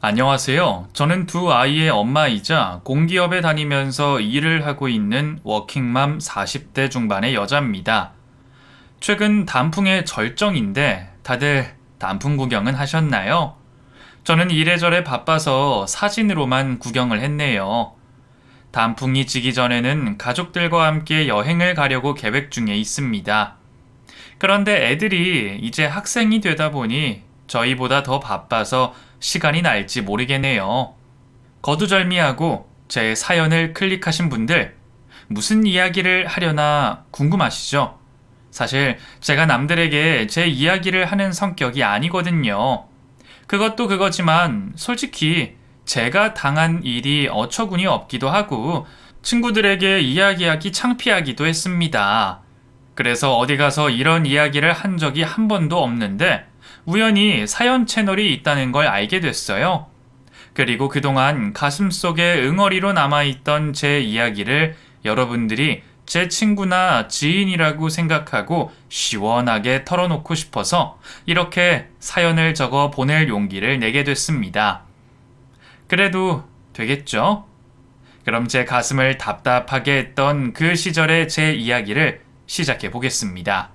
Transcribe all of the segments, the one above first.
안녕하세요. 저는 두 아이의 엄마이자 공기업에 다니면서 일을 하고 있는 워킹맘 40대 중반의 여자입니다. 최근 단풍의 절정인데 다들 단풍 구경은 하셨나요? 저는 이래저래 바빠서 사진으로만 구경을 했네요. 단풍이 지기 전에는 가족들과 함께 여행을 가려고 계획 중에 있습니다. 그런데 애들이 이제 학생이 되다 보니 저희보다 더 바빠서 시간이 날지 모르겠네요. 거두절미하고 제 사연을 클릭하신 분들, 무슨 이야기를 하려나 궁금하시죠? 사실 제가 남들에게 제 이야기를 하는 성격이 아니거든요. 그것도 그거지만 솔직히 제가 당한 일이 어처구니 없기도 하고 친구들에게 이야기하기 창피하기도 했습니다. 그래서 어디 가서 이런 이야기를 한 적이 한 번도 없는데 우연히 사연 채널이 있다는 걸 알게 됐어요. 그리고 그동안 가슴속에 응어리로 남아있던 제 이야기를 여러분들이 제 친구나 지인이라고 생각하고 시원하게 털어놓고 싶어서 이렇게 사연을 적어 보낼 용기를 내게 됐습니다. 그래도 되겠죠? 그럼 제 가슴을 답답하게 했던 그 시절의 제 이야기를 시작해 보겠습니다.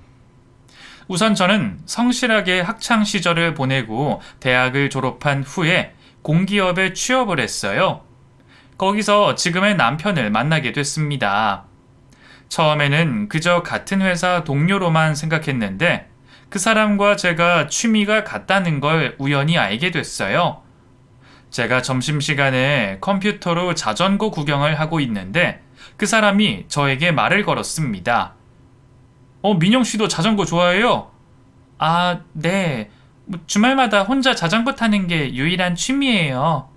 우선 저는 성실하게 학창 시절을 보내고 대학을 졸업한 후에 공기업에 취업을 했어요. 거기서 지금의 남편을 만나게 됐습니다. 처음에는 그저 같은 회사 동료로만 생각했는데 그 사람과 제가 취미가 같다는 걸 우연히 알게 됐어요. 제가 점심시간에 컴퓨터로 자전거 구경을 하고 있는데 그 사람이 저에게 말을 걸었습니다. 민영 씨도 자전거 좋아해요? 아, 네. 주말마다 혼자 자전거 타는 게 유일한 취미예요.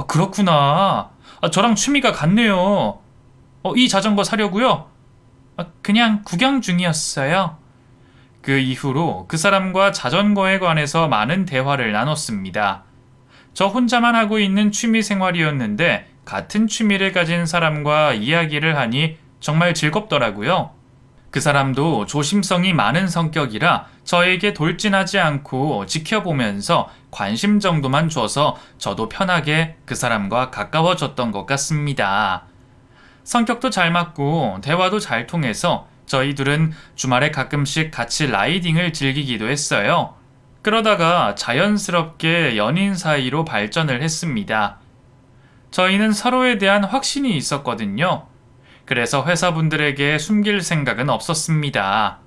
그렇구나. 저랑 취미가 같네요. 이 자전거 사려고요? 그냥 구경 중이었어요. 그 이후로 그 사람과 자전거에 관해서 많은 대화를 나눴습니다. 저 혼자만 하고 있는 취미 생활이었는데 같은 취미를 가진 사람과 이야기를 하니 정말 즐겁더라고요. 그 사람도 조심성이 많은 성격이라 저에게 돌진하지 않고 지켜보면서 관심 정도만 줘서 저도 편하게 그 사람과 가까워졌던 것 같습니다. 성격도 잘 맞고 대화도 잘 통해서 저희 둘은 주말에 가끔씩 같이 라이딩을 즐기기도 했어요. 그러다가 자연스럽게 연인 사이로 발전을 했습니다. 저희는 서로에 대한 확신이 있었거든요. 그래서 회사분들에게 숨길 생각은 없었습니다.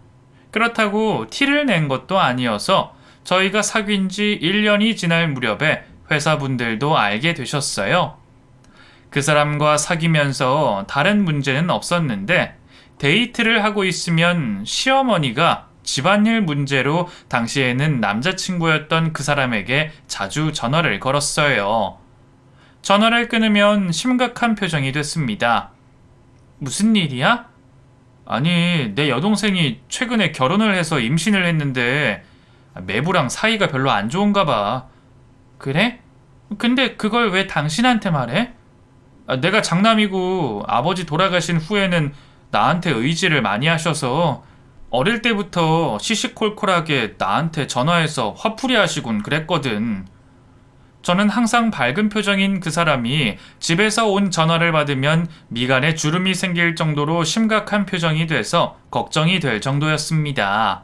그렇다고 티를 낸 것도 아니어서 저희가 사귄 지 1년이 지날 무렵에 회사분들도 알게 되셨어요. 그 사람과 사귀면서 다른 문제는 없었는데 데이트를 하고 있으면 시어머니가 집안일 문제로 당시에는 남자친구였던 그 사람에게 자주 전화를 걸었어요. 전화를 끊으면 심각한 표정이 됐습니다. 무슨 일이야? 아니, 내 여동생이 최근에 결혼을 해서 임신을 했는데 매부랑 사이가 별로 안 좋은가 봐. 그래? 근데 그걸 왜 당신한테 말해? 내가 장남이고 아버지 돌아가신 후에는 나한테 의지를 많이 하셔서 어릴 때부터 시시콜콜하게 나한테 전화해서 화풀이 하시곤 그랬거든. 저는 항상 밝은 표정인 그 사람이 집에서 온 전화를 받으면 미간에 주름이 생길 정도로 심각한 표정이 돼서 걱정이 될 정도였습니다.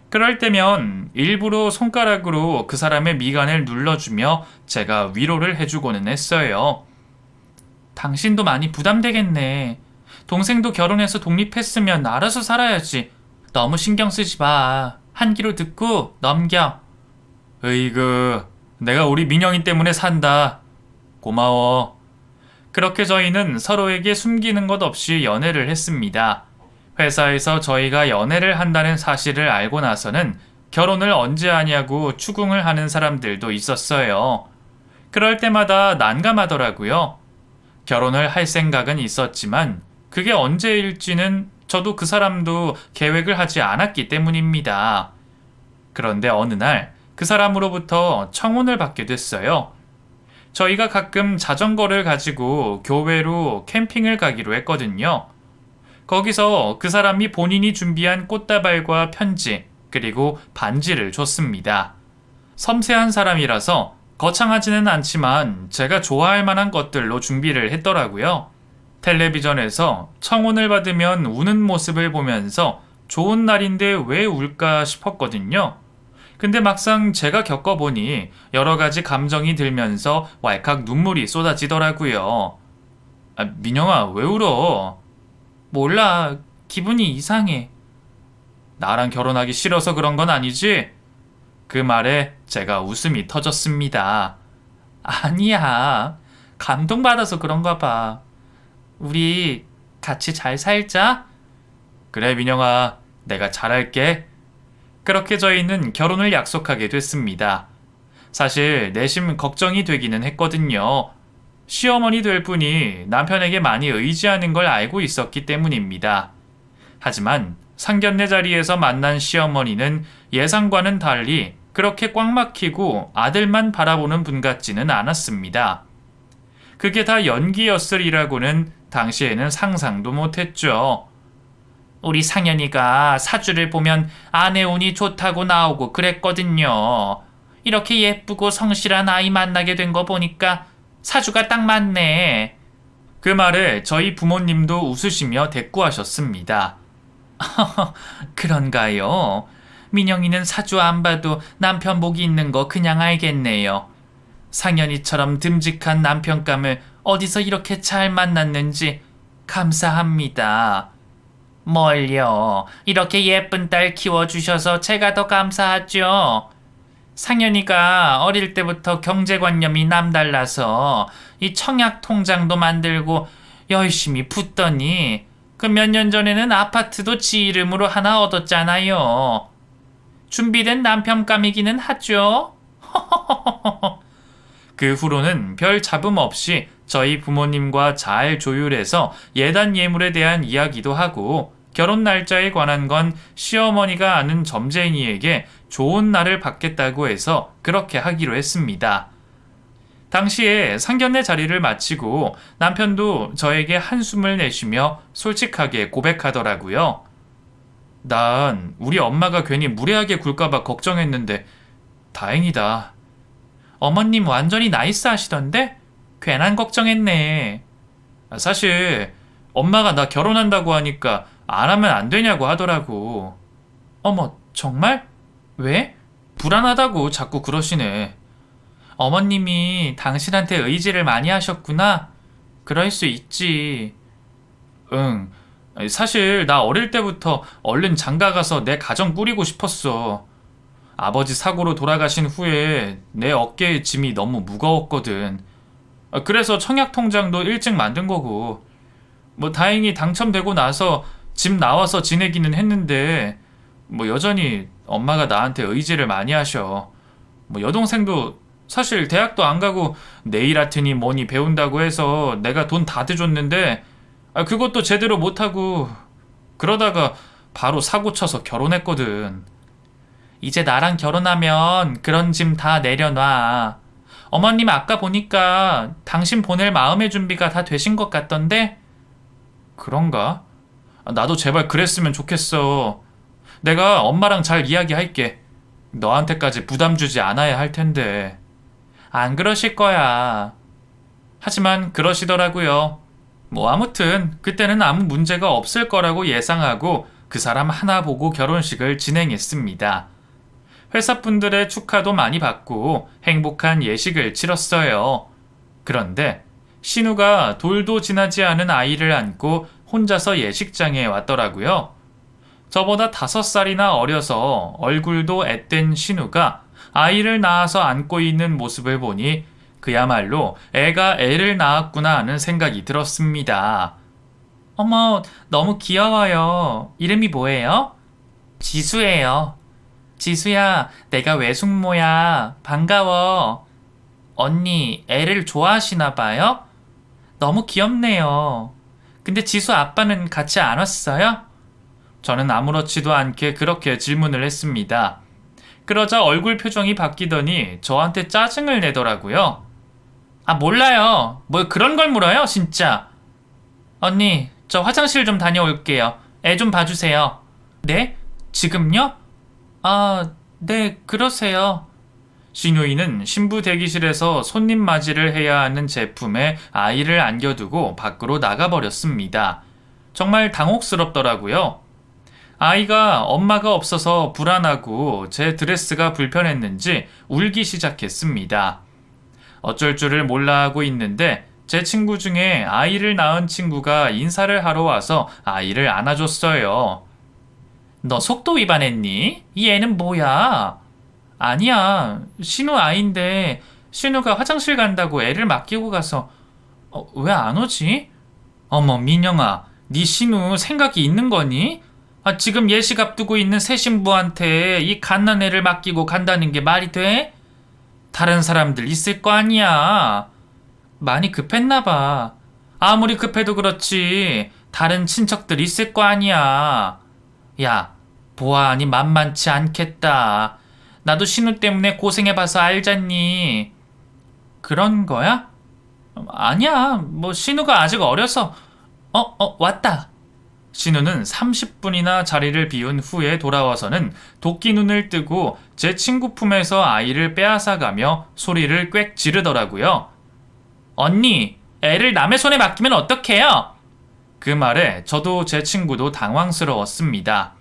그럴 때면 일부러 손가락으로 그 사람의 미간을 눌러주며 제가 위로를 해주고는 했어요. 당신도 많이 부담되겠네. 동생도 결혼해서 독립했으면 알아서 살아야지. 너무 신경 쓰지 마. 한 귀로 듣고 넘겨. 으이그, 내가 우리 민영이 때문에 산다. 고마워. 그렇게 저희는 서로에게 숨기는 것 없이 연애를 했습니다. 회사에서 저희가 연애를 한다는 사실을 알고 나서는 결혼을 언제 하냐고 추궁을 하는 사람들도 있었어요. 그럴 때마다 난감하더라고요. 결혼을 할 생각은 있었지만 그게 언제일지는 저도 그 사람도 계획을 하지 않았기 때문입니다. 그런데 어느 날 그 사람으로부터 청혼을 받게 됐어요. 저희가 가끔 자전거를 가지고 교외로 캠핑을 가기로 했거든요. 거기서 그 사람이 본인이 준비한 꽃다발과 편지, 그리고 반지를 줬습니다. 섬세한 사람이라서 거창하지는 않지만 제가 좋아할 만한 것들로 준비를 했더라고요. 텔레비전에서 청혼을 받으면 우는 모습을 보면서 좋은 날인데 왜 울까 싶었거든요. 근데 막상 제가 겪어보니 여러 가지 감정이 들면서 왈칵 눈물이 쏟아지더라고요. 아, 민영아, 왜 울어? 몰라, 기분이 이상해. 나랑 결혼하기 싫어서 그런 건 아니지? 그 말에 제가 웃음이 터졌습니다. 아니야, 감동받아서 그런가 봐. 우리 같이 잘 살자? 그래, 민영아, 내가 잘할게. 그렇게 저희는 결혼을 약속하게 됐습니다. 사실 내심 걱정이 되기는 했거든요. 시어머니 될 분이 남편에게 많이 의지하는 걸 알고 있었기 때문입니다. 하지만 상견례 자리에서 만난 시어머니는 예상과는 달리 그렇게 꽉 막히고 아들만 바라보는 분 같지는 않았습니다. 그게 다 연기였으리라고는 당시에는 상상도 못했죠. 우리 상현이가 사주를 보면 아내 운이 좋다고 나오고 그랬거든요. 이렇게 예쁘고 성실한 아이 만나게 된 거 보니까 사주가 딱 맞네. 그 말에 저희 부모님도 웃으시며 대꾸하셨습니다. 그런가요? 민영이는 사주 안 봐도 남편 복이 있는 거 그냥 알겠네요. 상현이처럼 듬직한 남편감을 어디서 이렇게 잘 만났는지 감사합니다. 뭘요? 이렇게 예쁜 딸 키워주셔서 제가 더 감사하죠. 상현이가 어릴 때부터 경제관념이 남달라서 이 청약 통장도 만들고 열심히 붓더니 그 몇 년 전에는 아파트도 지 이름으로 하나 얻었잖아요. 준비된 남편감이기는 하죠. 그 후로는 별 잡음 없이 저희 부모님과 잘 조율해서 예단 예물에 대한 이야기도 하고 결혼 날짜에 관한 건 시어머니가 아는 점쟁이에게 좋은 날을 받겠다고 해서 그렇게 하기로 했습니다. 당시에 상견례 자리를 마치고 남편도 저에게 한숨을 내쉬며 솔직하게 고백하더라고요. 난 우리 엄마가 괜히 무례하게 굴까봐 걱정했는데 다행이다. 어머님 완전히 나이스 하시던데? 괜한 걱정했네. 사실 엄마가 나 결혼한다고 하니까 안 하면 안 되냐고 하더라고. 어머, 정말? 왜? 불안하다고 자꾸 그러시네. 어머님이 당신한테 의지를 많이 하셨구나. 그럴 수 있지. 응. 사실 나 어릴 때부터 얼른 장가가서 내 가정 꾸리고 싶었어. 아버지 사고로 돌아가신 후에 내 어깨에 짐이 너무 무거웠거든. 그래서 청약 통장도 일찍 만든 거고. 뭐 다행히 당첨되고 나서 집 나와서 지내기는 했는데 뭐 여전히 엄마가 나한테 의지를 많이 하셔. 뭐 여동생도 사실 대학도 안 가고 네일 아트니 뭐니 배운다고 해서 내가 돈 다 대줬는데 그것도 제대로 못하고 그러다가 바로 사고 쳐서 결혼했거든. 이제 나랑 결혼하면 그런 짐 다 내려놔. 어머님 아까 보니까 당신 보낼 마음의 준비가 다 되신 것 같던데? 그런가? 나도 제발 그랬으면 좋겠어. 내가 엄마랑 잘 이야기할게. 너한테까지 부담 주지 않아야 할 텐데. 안 그러실 거야. 하지만 그러시더라고요. 뭐 아무튼 그때는 아무 문제가 없을 거라고 예상하고 그 사람 하나 보고 결혼식을 진행했습니다. 회사분들의 축하도 많이 받고 행복한 예식을 치렀어요. 그런데 신우가 돌도 지나지 않은 아이를 안고 혼자서 예식장에 왔더라고요. 저보다 5살이나 어려서 얼굴도 앳된 신우가 아이를 낳아서 안고 있는 모습을 보니 그야말로 애가 애를 낳았구나 하는 생각이 들었습니다. 어머, 너무 귀여워요. 이름이 뭐예요? 지수예요. 지수야, 내가 외숙모야. 반가워. 언니, 애를 좋아하시나 봐요? 너무 귀엽네요. 근데 지수 아빠는 같이 안 왔어요? 저는 아무렇지도 않게 그렇게 질문을 했습니다. 그러자 얼굴 표정이 바뀌더니 저한테 짜증을 내더라고요. 아, 몰라요. 뭘 그런 걸 물어요, 진짜. 언니, 저 화장실 좀 다녀올게요. 애 좀 봐주세요. 네? 지금요? 아, 네, 그러세요. 신우이는 신부 대기실에서 손님 맞이를 해야 하는 제품에 아이를 안겨두고 밖으로 나가버렸습니다. 정말 당혹스럽더라고요. 아이가 엄마가 없어서 불안하고 제 드레스가 불편했는지 울기 시작했습니다. 어쩔 줄을 몰라 하고 있는데 제 친구 중에 아이를 낳은 친구가 인사를 하러 와서 아이를 안아줬어요. 너 속도 위반했니? 이 애는 뭐야? 아니야. 신우 아인데 신우가 화장실 간다고 애를 맡기고 가서 왜 안 오지? 어머 민영아, 네 신우 생각이 있는 거니? 지금 예식 앞두고 있는 새 신부한테 이 갓난 애를 맡기고 간다는 게 말이 돼? 다른 사람들 있을 거 아니야. 많이 급했나 봐. 아무리 급해도 그렇지 다른 친척들 있을 거 아니야. 야, 보아하니 만만치 않겠다. 나도 신우 때문에 고생해봐서 알잖니. 그런 거야? 아니야, 뭐 신우가 아직 어려서. 왔다. 신우는 30분이나 자리를 비운 후에 돌아와서는 도끼 눈을 뜨고 제 친구 품에서 아이를 빼앗아가며 소리를 꽥 지르더라고요. 언니, 애를 남의 손에 맡기면 어떡해요? 그 말에 저도 제 친구도 당황스러웠습니다.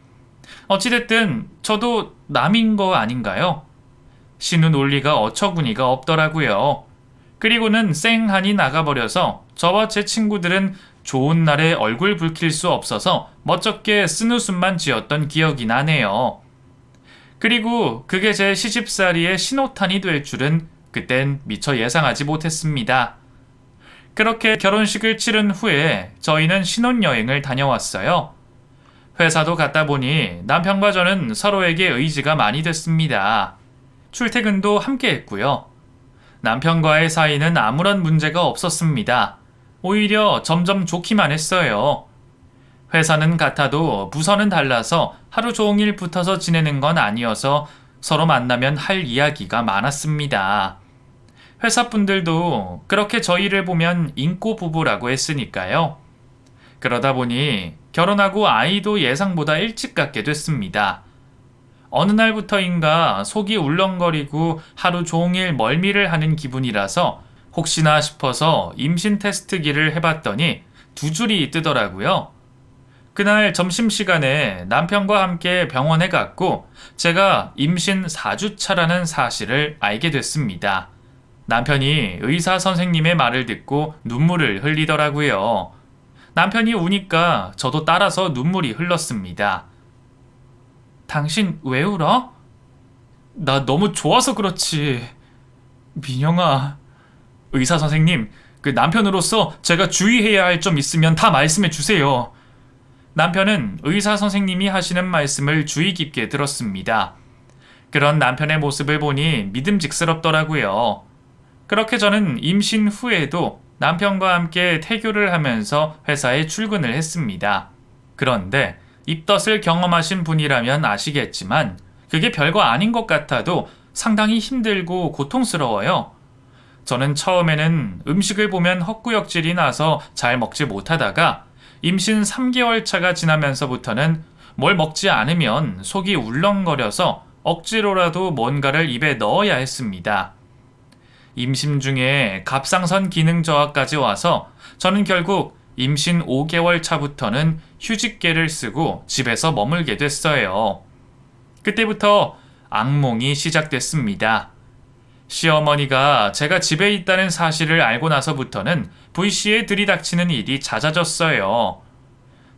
어찌됐든 저도 남인 거 아닌가요? 신우 논리가 어처구니가 없더라고요. 그리고는 쌩하니 나가버려서 저와 제 친구들은 좋은 날에 얼굴 붉힐 수 없어서 멋쩍게 쓴웃음만 지었던 기억이 나네요. 그리고 그게 제 시집살이의 신호탄이 될 줄은 그땐 미처 예상하지 못했습니다. 그렇게 결혼식을 치른 후에 저희는 신혼여행을 다녀왔어요. 회사도 갔다 보니 남편과 저는 서로에게 의지가 많이 됐습니다. 출퇴근도 함께 했고요. 남편과의 사이는 아무런 문제가 없었습니다. 오히려 점점 좋기만 했어요. 회사는 같아도 부서는 달라서 하루 종일 붙어서 지내는 건 아니어서 서로 만나면 할 이야기가 많았습니다. 회사 분들도 그렇게 저희를 보면 인꼬 부부라고 했으니까요. 그러다 보니 결혼하고 아이도 예상보다 일찍 갖게 됐습니다. 어느 날부터인가 속이 울렁거리고 하루 종일 멀미를 하는 기분이라서 혹시나 싶어서 임신 테스트기를 해봤더니 2줄이 뜨더라고요. 그날 점심시간에 남편과 함께 병원에 갔고 제가 임신 4주차라는 사실을 알게 됐습니다. 남편이 의사 선생님의 말을 듣고 눈물을 흘리더라고요. 남편이 우니까 저도 따라서 눈물이 흘렀습니다. 당신 왜 울어? 나 너무 좋아서 그렇지. 민영아, 의사 선생님, 그 남편으로서 제가 주의해야 할 점 있으면 다 말씀해 주세요. 남편은 의사 선생님이 하시는 말씀을 주의 깊게 들었습니다. 그런 남편의 모습을 보니 믿음직스럽더라고요. 그렇게 저는 임신 후에도 남편과 함께 태교를 하면서 회사에 출근을 했습니다. 그런데 입덧을 경험하신 분이라면 아시겠지만 그게 별거 아닌 것 같아도 상당히 힘들고 고통스러워요. 저는 처음에는 음식을 보면 헛구역질이 나서 잘 먹지 못하다가 임신 3개월 차가 지나면서부터는 뭘 먹지 않으면 속이 울렁거려서 억지로라도 뭔가를 입에 넣어야 했습니다. 임신 중에 갑상선 기능 저하까지 와서 저는 결국 임신 5개월 차부터는 휴직계를 쓰고 집에서 머물게 됐어요. 그때부터 악몽이 시작됐습니다. 시어머니가 제가 집에 있다는 사실을 알고 나서부터는 V씨에 들이닥치는 일이 잦아졌어요.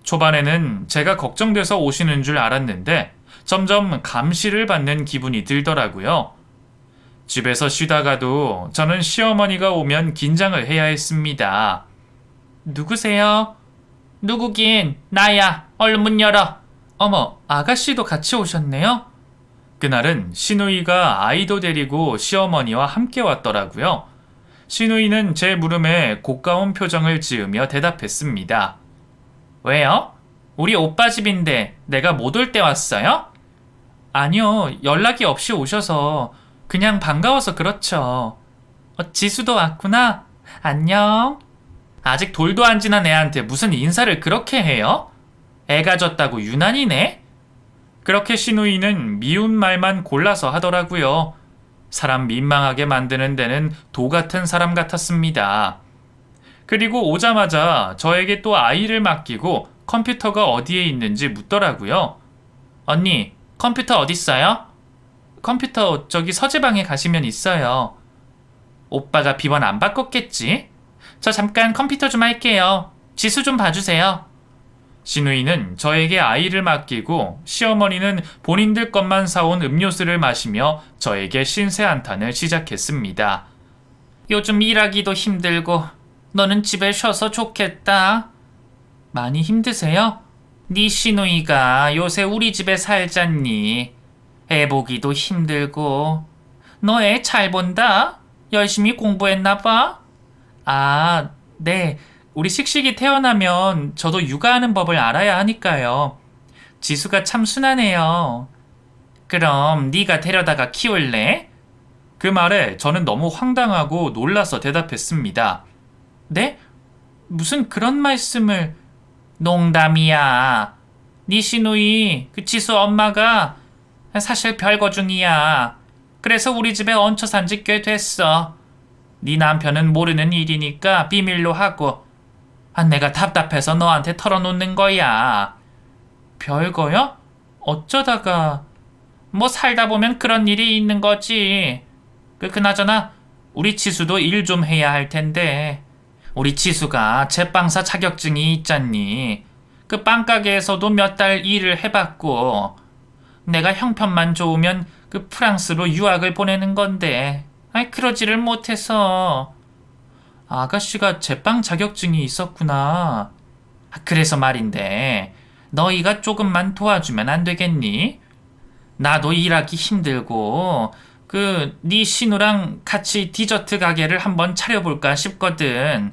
초반에는 제가 걱정돼서 오시는 줄 알았는데 점점 감시를 받는 기분이 들더라고요. 집에서 쉬다가도 저는 시어머니가 오면 긴장을 해야 했습니다. 누구세요? 누구긴 나야. 얼른 문 열어. 어머, 아가씨도 같이 오셨네요? 그날은 시누이가 아이도 데리고 시어머니와 함께 왔더라고요. 시누이는 제 물음에 고가운 표정을 지으며 대답했습니다. 왜요? 우리 오빠 집인데 내가 못 올 때 왔어요? 아니요, 연락이 없이 오셔서 그냥 반가워서 그렇죠. 지수도 왔구나. 안녕. 아직 돌도 안 지난 애한테 무슨 인사를 그렇게 해요? 애가 졌다고 유난이네? 그렇게 시누이는 미운 말만 골라서 하더라고요. 사람 민망하게 만드는 데는 도 같은 사람 같았습니다. 그리고 오자마자 저에게 또 아이를 맡기고 컴퓨터가 어디에 있는지 묻더라고요. 언니, 컴퓨터 어딨어요? 컴퓨터 저기 서재방에 가시면 있어요. 오빠가 비번 안 바꿨겠지? 저 잠깐 컴퓨터 좀 할게요. 지수 좀 봐주세요. 시누이는 저에게 아이를 맡기고 시어머니는 본인들 것만 사온 음료수를 마시며 저에게 신세 한탄을 시작했습니다. 요즘 일하기도 힘들고 너는 집에 쉬어서 좋겠다. 많이 힘드세요? 네 시누이가 요새 우리 집에 살잖니. 애 보기도 힘들고. 너 애 잘 본다? 열심히 공부했나 봐? 아, 네. 우리 씩씩이 태어나면 저도 육아하는 법을 알아야 하니까요. 지수가 참 순하네요. 그럼 네가 데려다가 키울래? 그 말에 저는 너무 황당하고 놀라서 대답했습니다. 네? 무슨 그런 말씀을... 농담이야. 네 시누이, 그 지수 엄마가 사실 별거 중이야. 그래서 우리 집에 얹혀 산 지 꽤 됐어. 네 남편은 모르는 일이니까 비밀로 하고. 내가 답답해서 너한테 털어놓는 거야. 별거요? 어쩌다가... 뭐 살다 보면 그런 일이 있는 거지. 그나저나 우리 지수도 일 좀 해야 할 텐데. 우리 지수가 제빵사 자격증이 있잖니. 그 빵가게에서도 몇 달 일을 해봤고. 내가 형편만 좋으면 그 프랑스로 유학을 보내는 건데. 그러지를 못해서. 아가씨가 제빵 자격증이 있었구나. 그래서 말인데 너희가 조금만 도와주면 안 되겠니? 나도 일하기 힘들고 네 신우랑 같이 디저트 가게를 한번 차려볼까 싶거든.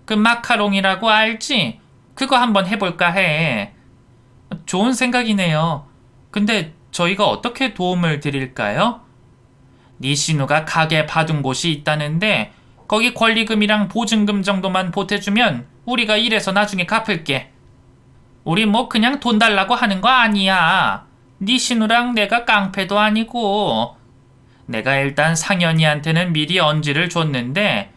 그 마카롱이라고 알지? 그거 한번 해볼까 해. 좋은 생각이네요. 근데 저희가 어떻게 도움을 드릴까요? 네 신우가 가게 봐둔 곳이 있다는데 거기 권리금이랑 보증금 정도만 보태주면 우리가 일해서 나중에 갚을게. 우리 뭐 그냥 돈 달라고 하는 거 아니야. 네 신우랑 내가 깡패도 아니고. 내가 일단 상현이한테는 미리 언지를 줬는데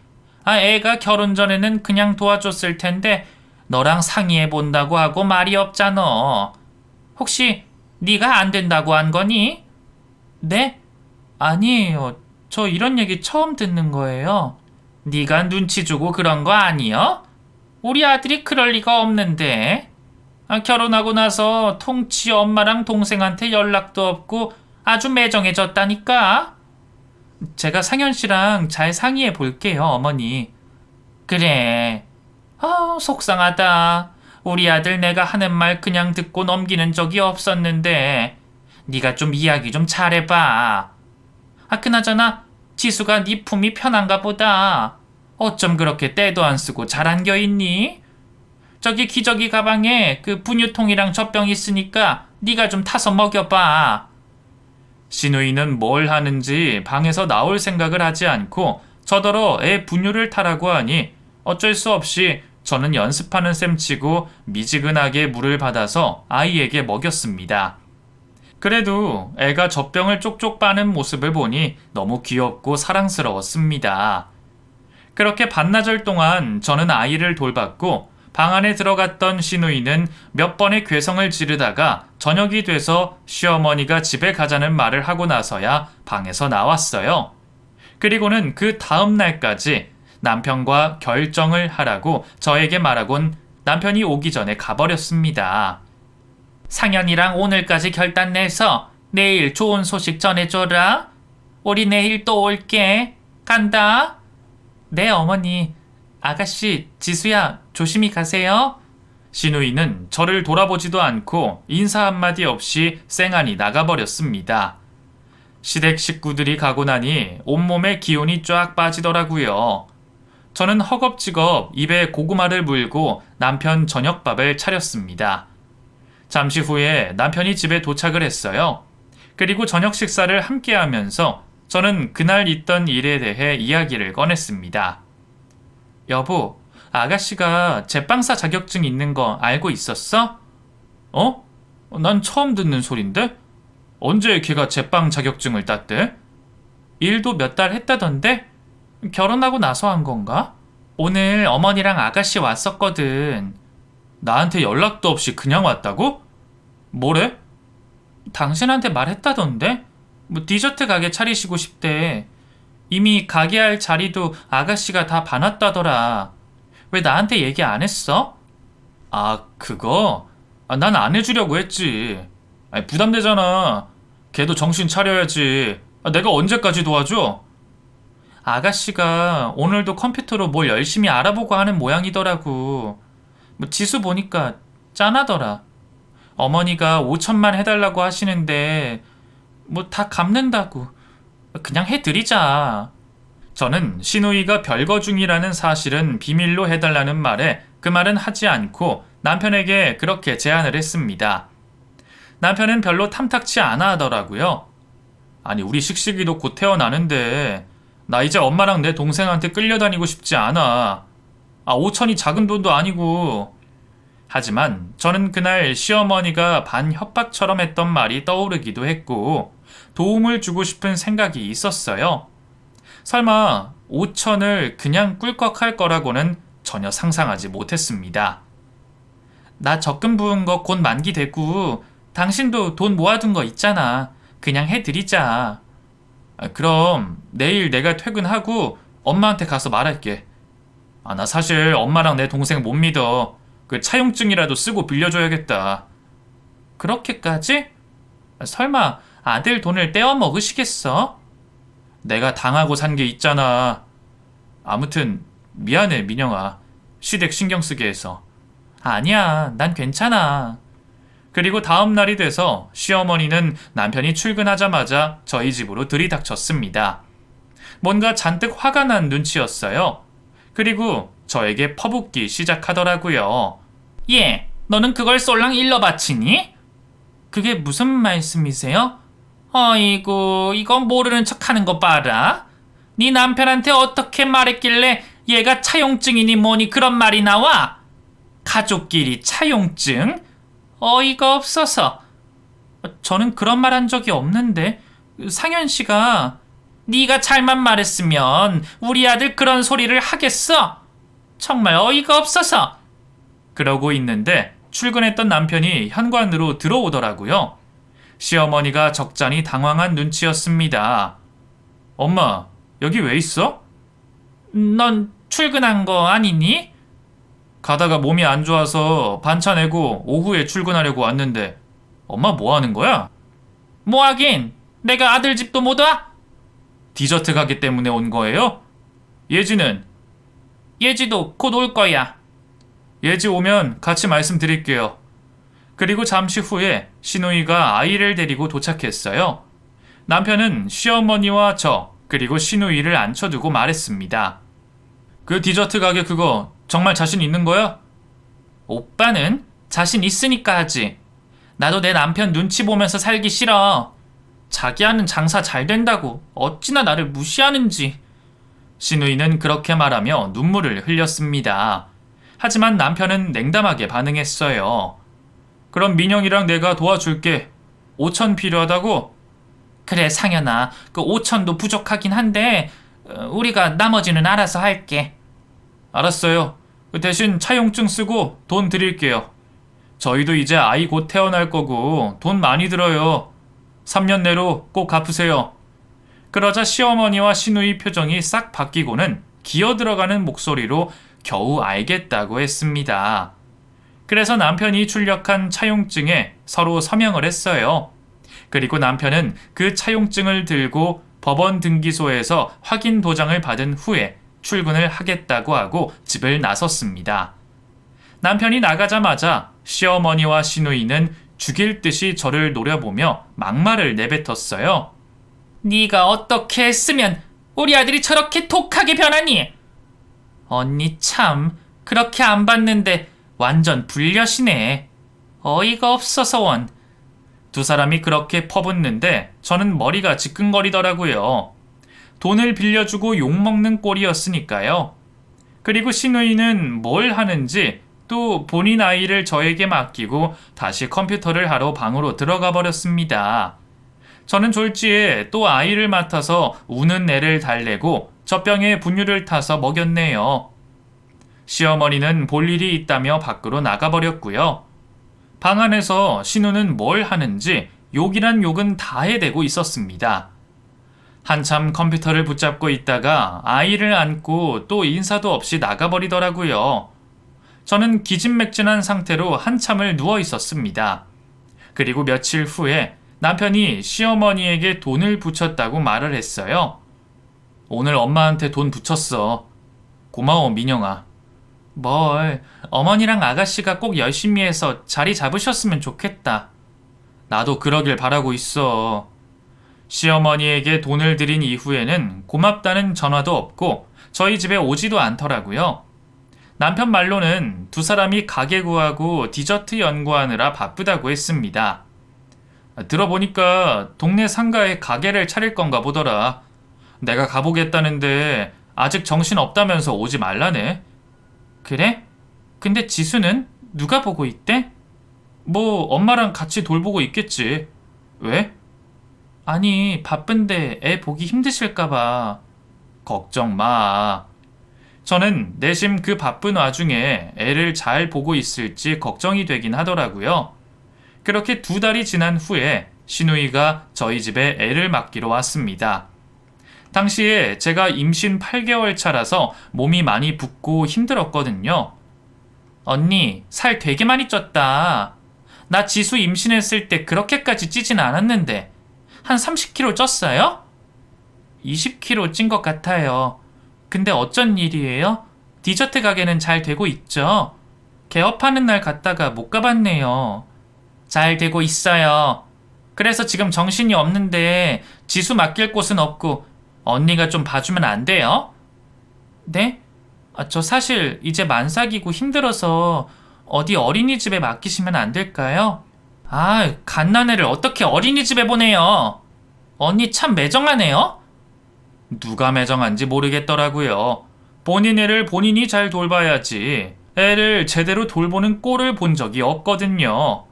애가 결혼 전에는 그냥 도와줬을 텐데 너랑 상의해 본다고 하고 말이 없잖아. 혹시 네가 안 된다고 한 거니? 네? 아니에요. 저 이런 얘기 처음 듣는 거예요. 네가 눈치 주고 그런 거 아니여? 우리 아들이 그럴 리가 없는데. 결혼하고 나서 통치 엄마랑 동생한테 연락도 없고 아주 매정해졌다니까. 제가 상현 씨랑 잘 상의해 볼게요, 어머니. 그래. 속상하다. 우리 아들 내가 하는 말 그냥 듣고 넘기는 적이 없었는데 네가 좀 이야기 좀 잘해봐. 그나저나 지수가 네 품이 편한가 보다. 어쩜 그렇게 때도 안 쓰고 잘 안겨있니? 저기 기저귀 가방에 그 분유통이랑 젖병 있으니까 네가 좀 타서 먹여봐. 시누이는 뭘 하는지 방에서 나올 생각을 하지 않고 저더러 애 분유를 타라고 하니 어쩔 수 없이 저는 연습하는 셈치고 미지근하게 물을 받아서 아이에게 먹였습니다. 그래도 애가 젖병을 쪽쪽 빠는 모습을 보니 너무 귀엽고 사랑스러웠습니다. 그렇게 반나절 동안 저는 아이를 돌봤고 방 안에 들어갔던 시누이는 몇 번의 괴성을 지르다가 저녁이 돼서 시어머니가 집에 가자는 말을 하고 나서야 방에서 나왔어요. 그리고는 그 다음 날까지 남편과 결정을 하라고 저에게 말하곤 남편이 오기 전에 가버렸습니다. 상현이랑 오늘까지 결단 내서 내일 좋은 소식 전해줘라. 우리 내일 또 올게. 간다. 네, 어머니. 아가씨, 지수야, 조심히 가세요. 시누이는 저를 돌아보지도 않고 인사 한마디 없이 쌩안이 나가버렸습니다. 시댁 식구들이 가고 나니 온몸에 기운이 쫙 빠지더라고요. 저는 허겁지겁 입에 고구마를 물고 남편 저녁밥을 차렸습니다. 잠시 후에 남편이 집에 도착을 했어요. 그리고 저녁 식사를 함께 하면서 저는 그날 있던 일에 대해 이야기를 꺼냈습니다. 여보, 아가씨가 제빵사 자격증 있는 거 알고 있었어? 난 처음 듣는 소린데? 언제 걔가 제빵 자격증을 땄대? 일도 몇 달 했다던데? 결혼하고 나서 한 건가? 오늘 어머니랑 아가씨 왔었거든. 나한테 연락도 없이 그냥 왔다고? 뭐래? 당신한테 말했다던데? 뭐 디저트 가게 차리시고 싶대. 이미 가게 할 자리도 아가씨가 다 봐놨다더라. 왜 나한테 얘기 안 했어? 아, 그거? 난 안 해주려고 했지. 부담되잖아. 걔도 정신 차려야지. 내가 언제까지 도와줘? 아가씨가 오늘도 컴퓨터로 뭘 열심히 알아보고 하는 모양이더라고. 뭐 지수 보니까 짠하더라. 어머니가 5천만 해달라고 하시는데 뭐 다 갚는다고. 그냥 해드리자. 저는 시누이가 별거 중이라는 사실은 비밀로 해달라는 말에 그 말은 하지 않고 남편에게 그렇게 제안을 했습니다. 남편은 별로 탐탁치 않아 하더라고요. 아니, 우리 식식이도 곧 태어나는데 나 이제 엄마랑 내 동생한테 끌려다니고 싶지 않아. 5천이 작은 돈도 아니고. 하지만 저는 그날 시어머니가 반 협박처럼 했던 말이 떠오르기도 했고 도움을 주고 싶은 생각이 있었어요. 설마 5천을 그냥 꿀꺽할 거라고는 전혀 상상하지 못했습니다. 나 적금 부은 거 곧 만기되고 당신도 돈 모아둔 거 있잖아. 그냥 해드리자. 그럼 내일 내가 퇴근하고 엄마한테 가서 말할게. 나 사실 엄마랑 내 동생 못 믿어. 그 차용증이라도 쓰고 빌려줘야겠다. 그렇게까지? 설마 아들 돈을 떼어 먹으시겠어? 내가 당하고 산 게 있잖아. 아무튼 미안해, 민영아. 시댁 신경 쓰게 해서. 아니야, 난 괜찮아. 그리고 다음 날이 돼서 시어머니는 남편이 출근하자마자 저희 집으로 들이닥쳤습니다. 뭔가 잔뜩 화가 난 눈치였어요. 그리고 저에게 퍼붓기 시작하더라고요. 예, 너는 그걸 쏠랑 일러 바치니? 그게 무슨 말씀이세요? 어이구, 이건 모르는 척하는 거 봐라. 네 남편한테 어떻게 말했길래 얘가 차용증이니 뭐니 그런 말이 나와? 가족끼리 차용증? 어이가 없어서. 저는 그런 말 한 적이 없는데. 상현 씨가. 네가 잘만 말했으면 우리 아들 그런 소리를 하겠어? 정말 어이가 없어서. 그러고 있는데 출근했던 남편이 현관으로 들어오더라고요. 시어머니가 적잖이 당황한 눈치였습니다. 엄마, 여기 왜 있어? 넌 출근한 거 아니니? 가다가 몸이 안 좋아서 반차 내고 오후에 출근하려고 왔는데 엄마 뭐 하는 거야? 뭐 하긴, 내가 아들 집도 못 와? 디저트 가게 때문에 온 거예요? 예지는? 예지도 곧 올 거야. 예지 오면 같이 말씀드릴게요. 그리고 잠시 후에 시누이가 아이를 데리고 도착했어요. 남편은 시어머니와 저 그리고 시누이를 앉혀두고 말했습니다. 그 디저트 가게 그거 정말 자신 있는 거야? 오빠는 자신 있으니까 하지. 나도 내 남편 눈치 보면서 살기 싫어. 자기 하는 장사 잘 된다고 어찌나 나를 무시하는지. 시누이는 그렇게 말하며 눈물을 흘렸습니다. 하지만 남편은 냉담하게 반응했어요. 그럼 민영이랑 내가 도와줄게. 5천 필요하다고? 그래, 상현아. 그 5천도 부족하긴 한데 우리가 나머지는 알아서 할게. 알았어요. 그 대신 차용증 쓰고 돈 드릴게요. 저희도 이제 아이 곧 태어날 거고 돈 많이 들어요. 3년 내로 꼭 갚으세요. 그러자 시어머니와 시누이 표정이 싹 바뀌고는 기어 들어가는 목소리로 겨우 알겠다고 했습니다. 그래서 남편이 출력한 차용증에 서로 서명을 했어요. 그리고 남편은 그 차용증을 들고 법원 등기소에서 확인 도장을 받은 후에 출근을 하겠다고 하고 집을 나섰습니다. 남편이 나가자마자 시어머니와 시누이는 죽일 듯이 저를 노려보며 막말을 내뱉었어요. 네가 어떻게 했으면 우리 아들이 저렇게 독하게 변하니? 언니 참, 그렇게 안 봤는데 완전 불려시네. 어이가 없어서 원. 두 사람이 그렇게 퍼붓는데 저는 머리가 지끈거리더라고요. 돈을 빌려주고 욕먹는 꼴이었으니까요. 그리고 시누이는 뭘 하는지 또 본인 아이를 저에게 맡기고 다시 컴퓨터를 하러 방으로 들어가 버렸습니다. 저는 졸지에 또 아이를 맡아서 우는 애를 달래고 젖병에 분유를 타서 먹였네요. 시어머니는 볼 일이 있다며 밖으로 나가버렸고요. 방 안에서 신우는 뭘 하는지 욕이란 욕은 다 해대고 있었습니다. 한참 컴퓨터를 붙잡고 있다가 아이를 안고 또 인사도 없이 나가버리더라고요. 저는 기진맥진한 상태로 한참을 누워 있었습니다. 그리고 며칠 후에 남편이 시어머니에게 돈을 붙였다고 말을 했어요. 오늘 엄마한테 돈 붙였어. 고마워, 민영아. 뭘, 어머니랑 아가씨가 꼭 열심히 해서 자리 잡으셨으면 좋겠다. 나도 그러길 바라고 있어. 시어머니에게 돈을 드린 이후에는 고맙다는 전화도 없고 저희 집에 오지도 않더라고요. 남편 말로는 두 사람이 가게 구하고 디저트 연구하느라 바쁘다고 했습니다. 들어보니까 동네 상가에 가게를 차릴 건가 보더라. 내가 가보겠다는데 아직 정신 없다면서 오지 말라네. 그래? 근데 지수는 누가 보고 있대? 뭐 엄마랑 같이 돌보고 있겠지. 왜? 아니 바쁜데 애 보기 힘드실까봐. 걱정 마. 저는 내심 그 바쁜 와중에 애를 잘 보고 있을지 걱정이 되긴 하더라고요. 그렇게 2달이 지난 후에 시누이가 저희 집에 애를 맡기러 왔습니다. 당시에 제가 임신 8개월 차라서 몸이 많이 붓고 힘들었거든요. 언니, 살 되게 많이 쪘다. 나 지수 임신했을 때 그렇게까지 찌진 않았는데 한 30kg 쪘어요? 20kg 찐 것 같아요. 근데 어쩐 일이에요? 디저트 가게는 잘 되고 있죠? 개업하는 날 갔다가 못 가봤네요. 잘 되고 있어요. 그래서 지금 정신이 없는데 지수 맡길 곳은 없고 언니가 좀 봐주면 안 돼요? 네? 저 사실 이제 만삭이고 힘들어서 어디 어린이집에 맡기시면 안 될까요? 아, 갓난애를 어떻게 어린이집에 보내요? 언니 참 매정하네요? 누가 매정한지 모르겠더라고요. 본인 애를 본인이 잘 돌봐야지 애를 제대로 돌보는 꼴을 본 적이 없거든요.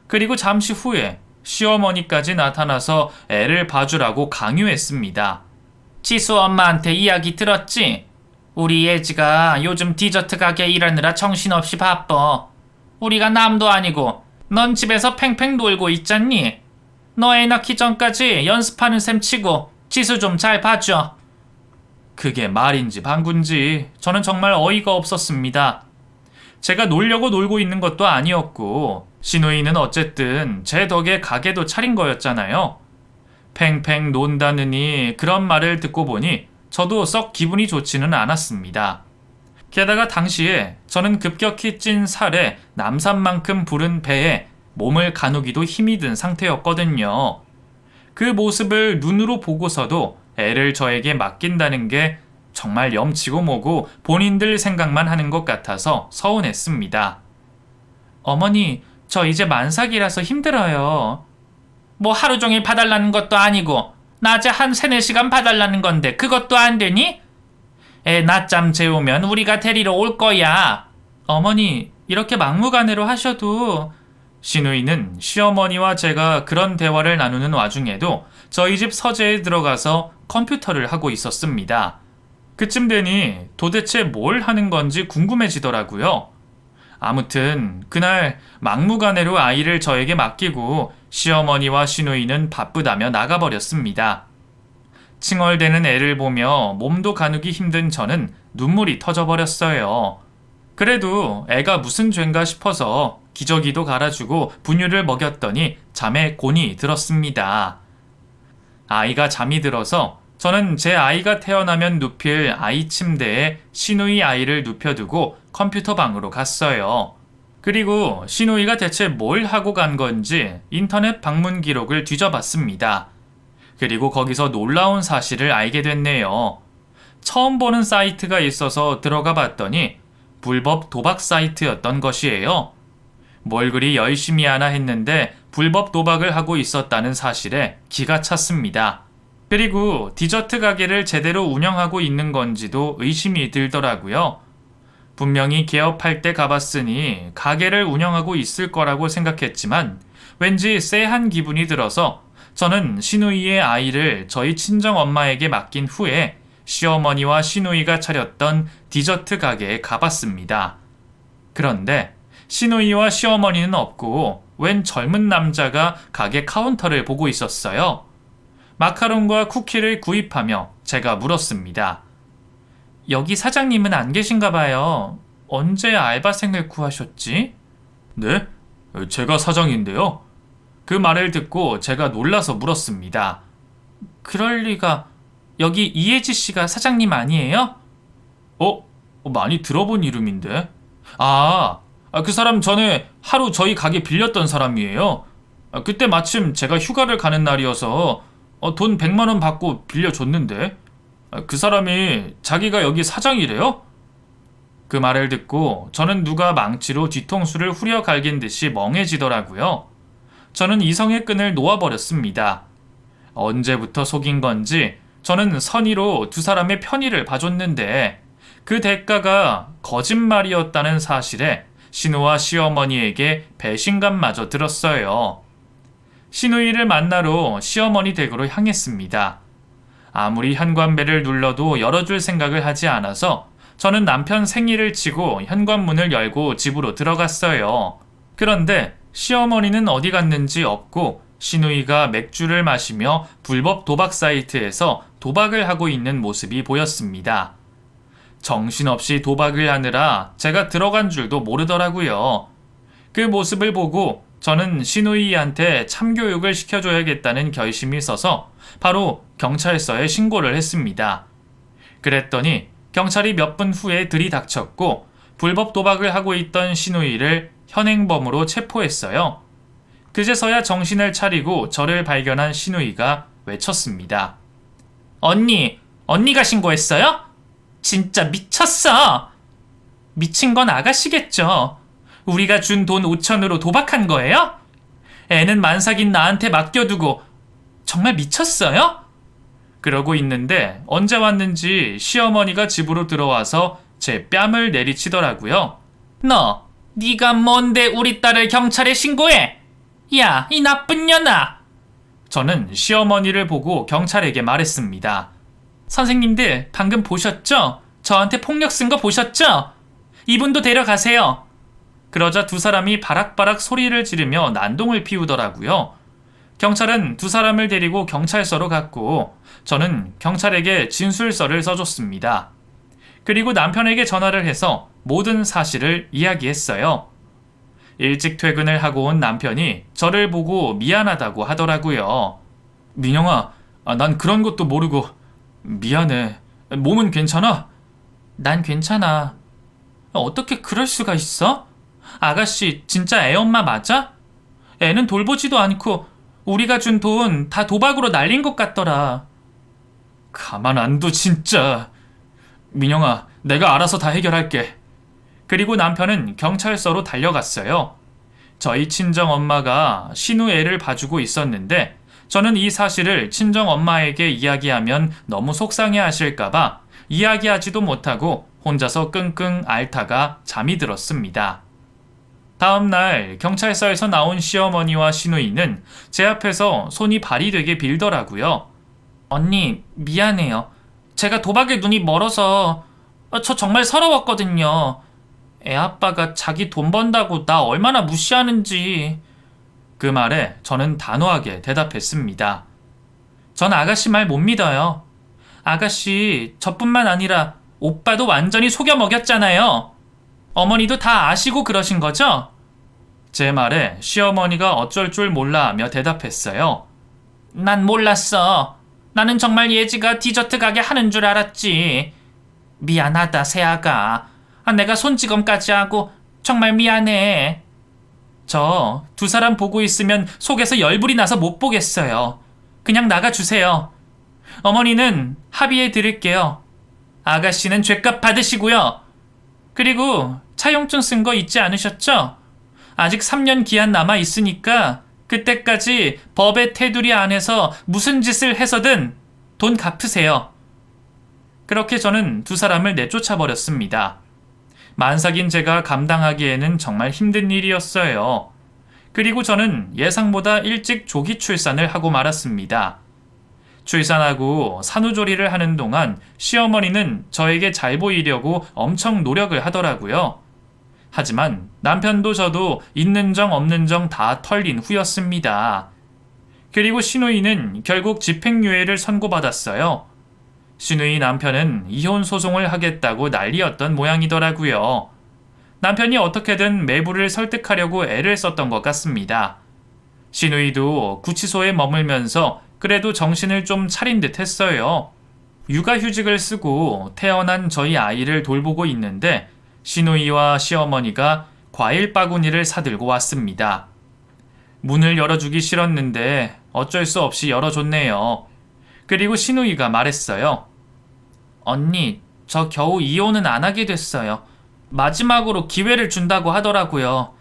그리고 잠시 후에 시어머니까지 나타나서 애를 봐주라고 강요했습니다. 지수 엄마한테 이야기 들었지? 우리 예지가 요즘 디저트 가게 일하느라 정신없이 바빠. 우리가 남도 아니고 넌 집에서 팽팽 놀고 있잖니? 너 애 낳기 전까지 연습하는 셈 치고 지수 좀 잘 봐줘. 그게 말인지 방군지 저는 정말 어이가 없었습니다. 제가 놀려고 놀고 있는 것도 아니었고 시누이는 어쨌든 제 덕에 가게도 차린 거였잖아요. 팽팽 논다느니 그런 말을 듣고 보니 저도 썩 기분이 좋지는 않았습니다. 게다가 당시에 저는 급격히 찐 살에 남산만큼 부른 배에 몸을 가누기도 힘이 든 상태였거든요. 그 모습을 눈으로 보고서도 애를 저에게 맡긴다는 게 정말 염치고 뭐고 본인들 생각만 하는 것 같아서 서운했습니다. 어머니, 저 이제 만삭이라서 힘들어요. 뭐 하루 종일 봐달라는 것도 아니고 낮에 한 3-4시간 봐달라는 건데 그것도 안 되니? 애 낮잠 재우면 우리가 데리러 올 거야. 어머니, 이렇게 막무가내로 하셔도... 시누이는 시어머니와 제가 그런 대화를 나누는 와중에도 저희 집 서재에 들어가서 컴퓨터를 하고 있었습니다. 그쯤 되니 도대체 뭘 하는 건지 궁금해지더라고요. 아무튼 그날 막무가내로 아이를 저에게 맡기고 시어머니와 시누이는 바쁘다며 나가버렸습니다. 칭얼대는 애를 보며 몸도 가누기 힘든 저는 눈물이 터져버렸어요. 그래도 애가 무슨 죄인가 싶어서 기저귀도 갈아주고 분유를 먹였더니 잠에 곤히 들었습니다. 아이가 잠이 들어서 저는 제 아이가 태어나면 눕힐 아이 침대에 시누이 아이를 눕혀두고 컴퓨터 방으로 갔어요. 그리고 시누이가 대체 뭘 하고 간 건지 인터넷 방문 기록을 뒤져봤습니다. 그리고 거기서 놀라운 사실을 알게 됐네요. 처음 보는 사이트가 있어서 들어가 봤더니 불법 도박 사이트였던 것이에요. 뭘 그리 열심히 하나 했는데 불법 도박을 하고 있었다는 사실에 기가 찼습니다. 그리고 디저트 가게를 제대로 운영하고 있는 건지도 의심이 들더라고요. 분명히 개업할 때 가봤으니 가게를 운영하고 있을 거라고 생각했지만 왠지 쎄한 기분이 들어서 저는 시누이의 아이를 저희 친정엄마에게 맡긴 후에 시어머니와 시누이가 차렸던 디저트 가게에 가봤습니다. 그런데 시누이와 시어머니는 없고 웬 젊은 남자가 가게 카운터를 보고 있었어요. 마카롱과 쿠키를 구입하며 제가 물었습니다. 여기 사장님은 안 계신가 봐요. 언제 알바생을 구하셨지? 네? 제가 사장인데요. 그 말을 듣고 제가 놀라서 물었습니다. 그럴 리가. 여기 이혜지 씨가 사장님 아니에요? 많이 들어본 이름인데. 그 사람 전에 하루 저희 가게 빌렸던 사람이에요. 그때 마침 제가 휴가를 가는 날이어서 돈 100만 원 받고 빌려줬는데. 그 사람이 자기가 여기 사장이래요? 그 말을 듣고 저는 누가 망치로 뒤통수를 후려 갈긴 듯이 멍해지더라고요. 저는 이성의 끈을 놓아버렸습니다. 언제부터 속인 건지 저는 선의로 두 사람의 편의를 봐줬는데 그 대가가 거짓말이었다는 사실에 신우와 시어머니에게 배신감마저 들었어요. 신우이를 만나러 시어머니 댁으로 향했습니다. 아무리 현관배를 눌러도 열어줄 생각을 하지 않아서 저는 남편 생일을 치고 현관문을 열고 집으로 들어갔어요. 그런데 시어머니는 어디 갔는지 없고 시누이가 맥주를 마시며 불법 도박 사이트에서 도박을 하고 있는 모습이 보였습니다. 정신없이 도박을 하느라 제가 들어간 줄도 모르더라고요. 그 모습을 보고 저는 시누이한테 참교육을 시켜줘야겠다는 결심이 서서 바로 경찰서에 신고를 했습니다. 그랬더니 경찰이 몇 분 후에 들이닥쳤고 불법 도박을 하고 있던 시누이를 현행범으로 체포했어요. 그제서야 정신을 차리고 저를 발견한 시누이가 외쳤습니다. 언니가 신고했어요? 진짜 미쳤어! 미친 건 아가씨겠죠. 우리가 준 돈 5천으로 도박한 거예요? 애는 만삭인 나한테 맡겨두고 정말 미쳤어요? 그러고 있는데 언제 왔는지 시어머니가 집으로 들어와서 제 뺨을 내리치더라고요. 네가 뭔데 우리 딸을 경찰에 신고해? 야, 이 나쁜 년아! 저는 시어머니를 보고 경찰에게 말했습니다. 선생님들 방금 보셨죠? 저한테 폭력 쓴 거 보셨죠? 이분도 데려가세요. 그러자 두 사람이 바락바락 소리를 지르며 난동을 피우더라고요. 경찰은 두 사람을 데리고 경찰서로 갔고 저는 경찰에게 진술서를 써줬습니다. 그리고 남편에게 전화를 해서 모든 사실을 이야기했어요. 일찍 퇴근을 하고 온 남편이 저를 보고 미안하다고 하더라고요. 민영아, 난 그런 것도 모르고 미안해. 몸은 괜찮아? 난 괜찮아. 어떻게 그럴 수가 있어? 아가씨 진짜 애 엄마 맞아? 애는 돌보지도 않고 우리가 준 돈 다 도박으로 날린 것 같더라. 가만 안 둬 진짜. 민영아, 내가 알아서 다 해결할게. 그리고 남편은 경찰서로 달려갔어요. 저희 친정엄마가 신우 애를 봐주고 있었는데 저는 이 사실을 친정엄마에게 이야기하면 너무 속상해 하실까봐 이야기하지도 못하고 혼자서 끙끙 앓다가 잠이 들었습니다. 다음날 경찰서에서 나온 시어머니와 시누이는 제 앞에서 손이 발이 되게 빌더라고요. 언니, 미안해요. 제가 도박에 눈이 멀어서 저 정말 서러웠거든요. 애 아빠가 자기 돈 번다고 나 얼마나 무시하는지. 그 말에 저는 단호하게 대답했습니다. 전 아가씨 말 못 믿어요. 아가씨 저뿐만 아니라 오빠도 완전히 속여 먹였잖아요. 어머니도 다 아시고 그러신 거죠? 제 말에 시어머니가 어쩔 줄 몰라 하며 대답했어요. 난 몰랐어. 나는 정말 예지가 디저트 가게 하는 줄 알았지. 미안하다 세아가. 내가 손찌검까지 하고 정말 미안해. 저 두 사람 보고 있으면 속에서 열불이 나서 못 보겠어요. 그냥 나가주세요. 어머니는 합의해 드릴게요. 아가씨는 죗값 받으시고요. 그리고 차용증 쓴 거 잊지 않으셨죠? 아직 3년 기한 남아 있으니까 그때까지 법의 테두리 안에서 무슨 짓을 해서든 돈 갚으세요. 그렇게 저는 두 사람을 내쫓아 버렸습니다. 만삭인 제가 감당하기에는 정말 힘든 일이었어요. 그리고 저는 예상보다 일찍 조기 출산을 하고 말았습니다. 출산하고 산후조리를 하는 동안 시어머니는 저에게 잘 보이려고 엄청 노력을 하더라고요. 하지만 남편도 저도 있는 정 없는 정 다 털린 후였습니다. 그리고 시누이는 결국 집행유예를 선고받았어요. 시누이 남편은 이혼 소송을 하겠다고 난리였던 모양이더라고요. 남편이 어떻게든 매부를 설득하려고 애를 썼던 것 같습니다. 시누이도 구치소에 머물면서 그래도 정신을 좀 차린 듯 했어요. 육아휴직을 쓰고 태어난 저희 아이를 돌보고 있는데 시누이와 시어머니가 과일 바구니를 사들고 왔습니다. 문을 열어주기 싫었는데 어쩔 수 없이 열어줬네요. 그리고 시누이가 말했어요. 언니, 저 겨우 이혼은 안 하게 됐어요. 마지막으로 기회를 준다고 하더라고요.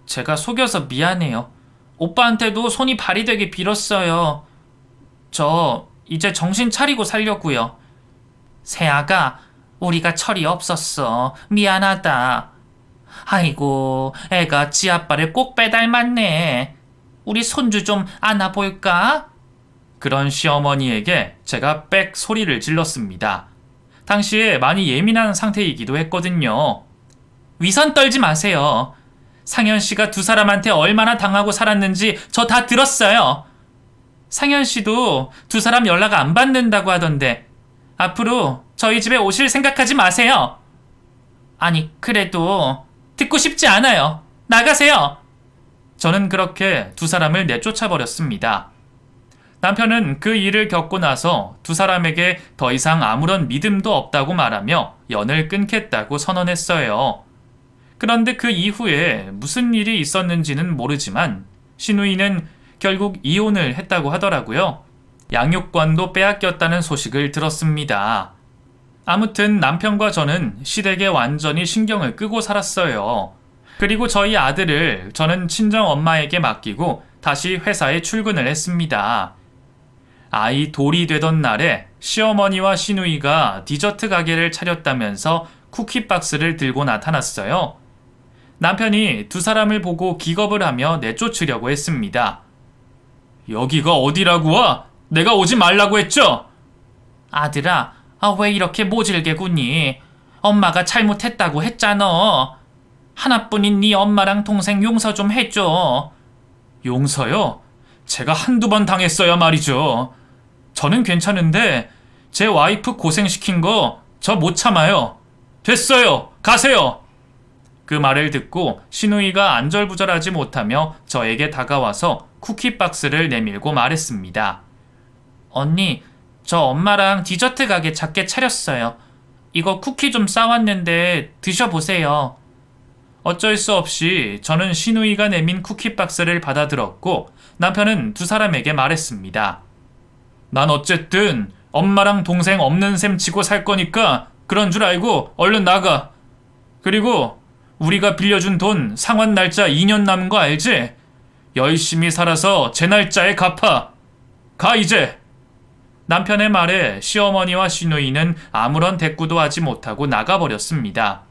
제가 속여서 미안해요. 오빠한테도 손이 발이 되게 빌었어요. 저 이제 정신 차리고 살려고요. 세아가, 우리가 철이 없었어. 미안하다. 아이고, 애가 지 아빠를 꼭 빼닮았네. 우리 손주 좀 안아볼까? 그런 시어머니에게 제가 빽 소리를 질렀습니다. 당시에 많이 예민한 상태이기도 했거든요. 위선 떨지 마세요. 상현 씨가 두 사람한테 얼마나 당하고 살았는지 저 다 들었어요. 상현 씨도 두 사람 연락 안 받는다고 하던데 앞으로 저희 집에 오실 생각하지 마세요. 아니, 그래도 듣고 싶지 않아요. 나가세요. 저는 그렇게 두 사람을 내쫓아버렸습니다. 남편은 그 일을 겪고 나서 두 사람에게 더 이상 아무런 믿음도 없다고 말하며 연을 끊겠다고 선언했어요. 그런데 그 이후에 무슨 일이 있었는지는 모르지만 시누이는 결국 이혼을 했다고 하더라고요. 양육권도 빼앗겼다는 소식을 들었습니다. 아무튼 남편과 저는 시댁에 완전히 신경을 끄고 살았어요. 그리고 저희 아들을 저는 친정엄마에게 맡기고 다시 회사에 출근을 했습니다. 아이 돌이 되던 날에 시어머니와 시누이가 디저트 가게를 차렸다면서 쿠키 박스를 들고 나타났어요. 남편이 두 사람을 보고 기겁을 하며 내쫓으려고 했습니다. 여기가 어디라고 와? 내가 오지 말라고 했죠? 아들아, 왜 이렇게 모질게 구니? 엄마가 잘못했다고 했잖아. 하나뿐인 네 엄마랑 동생 용서 좀 해줘. 용서요? 제가 한두 번 당했어야 말이죠. 저는 괜찮은데 제 와이프 고생시킨 거 저 못 참아요. 됐어요. 가세요. 그 말을 듣고 시누이가 안절부절하지 못하며 저에게 다가와서 쿠키 박스를 내밀고 말했습니다. 언니, 저 엄마랑 디저트 가게 작게 차렸어요. 이거 쿠키 좀 싸왔는데 드셔보세요. 어쩔 수 없이 저는 시누이가 내민 쿠키 박스를 받아들었고 남편은 두 사람에게 말했습니다. 난 어쨌든 엄마랑 동생 없는 셈 치고 살 거니까 그런 줄 알고 얼른 나가. 그리고 우리가 빌려준 돈 상환 날짜 2년 남은 거 알지? 열심히 살아서 제 날짜에 갚아. 가 이제. 남편의 말에 시어머니와 시누이는 아무런 대꾸도 하지 못하고 나가버렸습니다.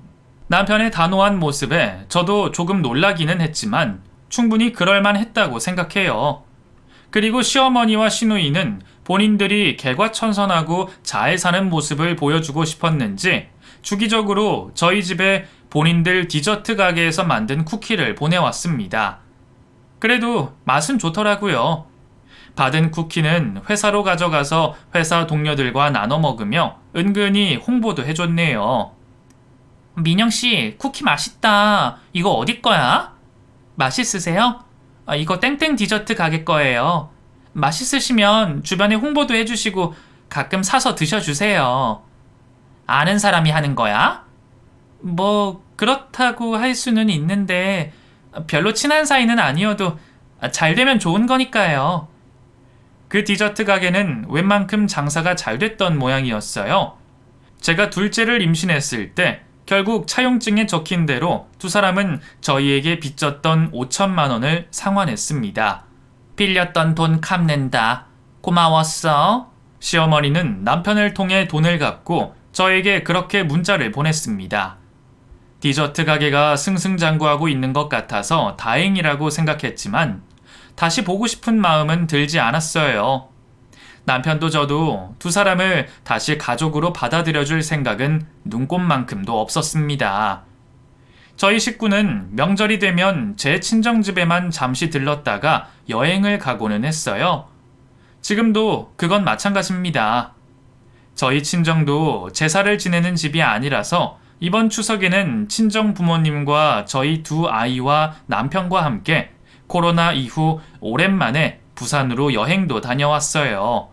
남편의 단호한 모습에 저도 조금 놀라기는 했지만 충분히 그럴만 했다고 생각해요. 그리고 시어머니와 시누이는 본인들이 개과천선하고 잘 사는 모습을 보여주고 싶었는지 주기적으로 저희 집에 본인들 디저트 가게에서 만든 쿠키를 보내왔습니다. 그래도 맛은 좋더라고요. 받은 쿠키는 회사로 가져가서 회사 동료들과 나눠 먹으며 은근히 홍보도 해줬네요. 민영씨, 쿠키 맛있다. 이거 어디 거야? 맛있으세요? 이거 땡땡 디저트 가게 거예요. 맛있으시면 주변에 홍보도 해주시고 가끔 사서 드셔주세요. 아는 사람이 하는 거야? 뭐 그렇다고 할 수는 있는데 별로 친한 사이는 아니어도 잘 되면 좋은 거니까요. 그 디저트 가게는 웬만큼 장사가 잘 됐던 모양이었어요. 제가 둘째를 임신했을 때 결국 차용증에 적힌 대로 두 사람은 저희에게 빚졌던 5천만 원을 상환했습니다. 빌렸던 돈 갚는다. 고마웠어. 시어머니는 남편을 통해 돈을 갚고 저에게 그렇게 문자를 보냈습니다. 디저트 가게가 승승장구하고 있는 것 같아서 다행이라고 생각했지만 다시 보고 싶은 마음은 들지 않았어요. 남편도 저도 두 사람을 다시 가족으로 받아들여줄 생각은 눈꼽만큼도 없었습니다. 저희 식구는 명절이 되면 제 친정집에만 잠시 들렀다가 여행을 가고는 했어요. 지금도 그건 마찬가지입니다. 저희 친정도 제사를 지내는 집이 아니라서 이번 추석에는 친정 부모님과 저희 두 아이와 남편과 함께 코로나 이후 오랜만에 부산으로 여행도 다녀왔어요.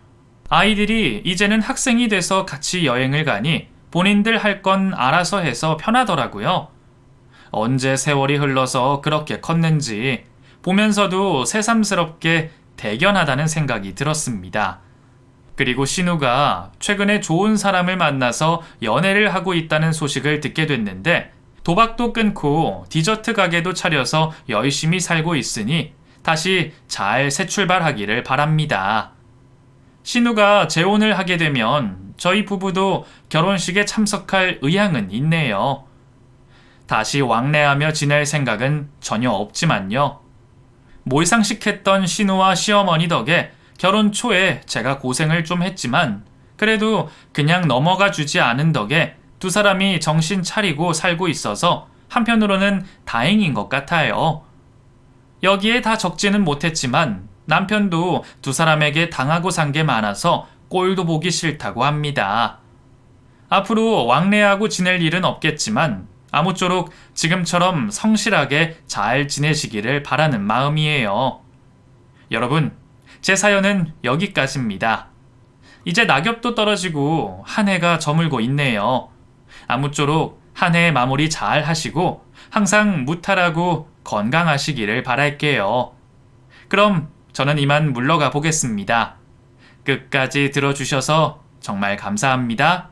아이들이 이제는 학생이 돼서 같이 여행을 가니 본인들 할 건 알아서 해서 편하더라고요. 언제 세월이 흘러서 그렇게 컸는지 보면서도 새삼스럽게 대견하다는 생각이 들었습니다. 그리고 신우가 최근에 좋은 사람을 만나서 연애를 하고 있다는 소식을 듣게 됐는데 도박도 끊고 디저트 가게도 차려서 열심히 살고 있으니 다시 잘 새 출발하기를 바랍니다. 신우가 재혼을 하게 되면 저희 부부도 결혼식에 참석할 의향은 있네요. 다시 왕래하며 지낼 생각은 전혀 없지만요. 몰상식했던 신우와 시어머니 덕에 결혼 초에 제가 고생을 좀 했지만 그래도 그냥 넘어가 주지 않은 덕에 두 사람이 정신 차리고 살고 있어서 한편으로는 다행인 것 같아요. 여기에 다 적지는 못했지만 남편도 두 사람에게 당하고 산 게 많아서 꼴도 보기 싫다고 합니다. 앞으로 왕래하고 지낼 일은 없겠지만 아무쪼록 지금처럼 성실하게 잘 지내시기를 바라는 마음이에요. 여러분, 제 사연은 여기까지입니다. 이제 낙엽도 떨어지고 한 해가 저물고 있네요. 아무쪼록 한 해 마무리 잘 하시고 항상 무탈하고 건강하시기를 바랄게요. 그럼 저는 이만 물러가 보겠습니다. 끝까지 들어주셔서 정말 감사합니다.